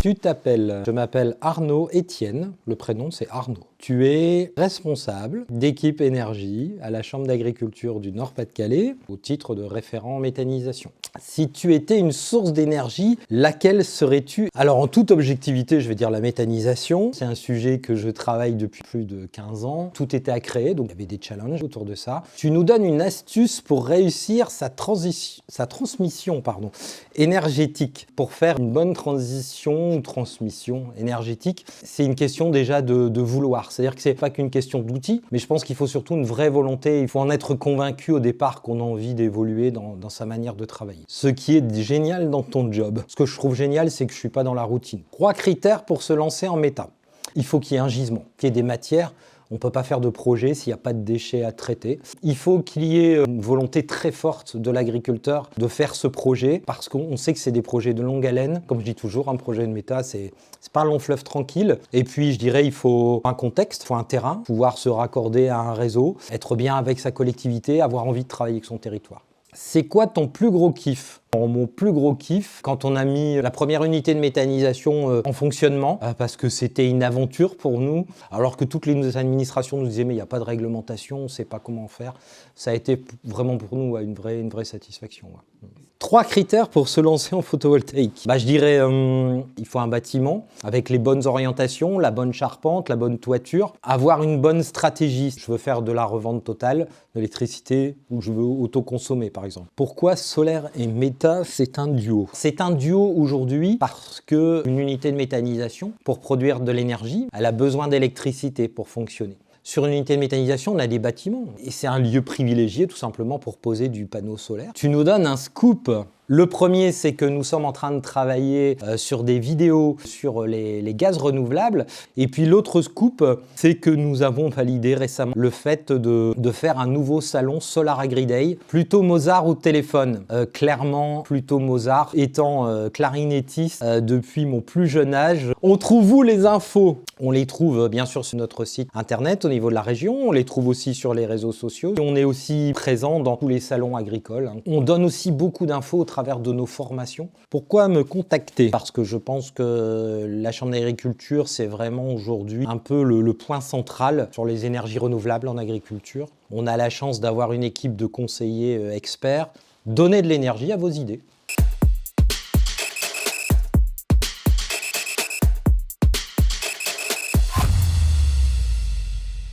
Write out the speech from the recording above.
Je m'appelle Arnaud Etienne, le prénom c'est Arnaud. Tu es responsable d'équipe énergie à la Chambre d'agriculture du Nord-Pas-de-Calais au titre de référent en méthanisation. Si tu étais une source d'énergie, laquelle serais-tu? Alors en toute objectivité, je vais dire la méthanisation. C'est un sujet que je travaille depuis plus de 15 ans. Tout était à créer, donc il y avait des challenges autour de ça. Tu nous donnes une astuce pour réussir sa transmission énergétique. Pour faire une bonne transition ou transmission énergétique, c'est une question déjà de vouloir. C'est-à-dire que c'est pas qu'une question d'outils, mais je pense qu'il faut surtout une vraie volonté. Il faut en être convaincu au départ qu'on a envie d'évoluer dans sa manière de travailler. Ce qui est génial dans ton job, ce que je trouve génial, c'est que je suis pas dans la routine. 3 critères pour se lancer en méta. Il faut qu'il y ait un gisement, qu'il y ait des matières. On ne peut pas faire de projet s'il n'y a pas de déchets à traiter. Il faut qu'il y ait une volonté très forte de l'agriculteur de faire ce projet parce qu'on sait que c'est des projets de longue haleine. Comme je dis toujours, un projet de méta, c'est pas un long fleuve tranquille. Et puis, je dirais, il faut un contexte, il faut un terrain, pouvoir se raccorder à un réseau, être bien avec sa collectivité, avoir envie de travailler avec son territoire. C'est quoi ton plus gros kiff? Mon plus gros kiff, quand on a mis la première unité de méthanisation en fonctionnement, parce que c'était une aventure pour nous, alors que toutes les administrations nous disaient mais il n'y a pas de réglementation, on ne sait pas comment faire. Ça a été vraiment pour nous une vraie satisfaction. 3 critères pour se lancer en photovoltaïque. Je dirais il faut un bâtiment avec les bonnes orientations, la bonne charpente, la bonne toiture, avoir une bonne stratégie. Je veux faire de la revente totale d'électricité ou je veux autoconsommer par exemple. Pourquoi solaire et méta, c'est un duo? C'est un duo aujourd'hui parce qu'une unité de méthanisation, pour produire de l'énergie, elle a besoin d'électricité pour fonctionner. Sur une unité de méthanisation, on a des bâtiments et c'est un lieu privilégié tout simplement pour poser du panneau solaire. Tu nous donnes un scoop. Le premier, c'est que nous sommes en train de travailler sur des vidéos sur les gaz renouvelables. Et puis l'autre scoop, c'est que nous avons validé récemment le fait de faire un nouveau salon Solar Agri-Day, plutôt Mozart au téléphone. Clairement, plutôt Mozart, étant clarinettiste depuis mon plus jeune âge. On trouve où les infos? On les trouve bien sûr sur notre site internet au niveau de la région, on les trouve aussi sur les réseaux sociaux. On est aussi présent dans tous les salons agricoles. On donne aussi beaucoup d'infos au travers de nos formations. Pourquoi me contacter? Parce que je pense que la Chambre d'agriculture, c'est vraiment aujourd'hui un peu le point central sur les énergies renouvelables en agriculture. On a la chance d'avoir une équipe de conseillers experts. Donnez de l'énergie à vos idées.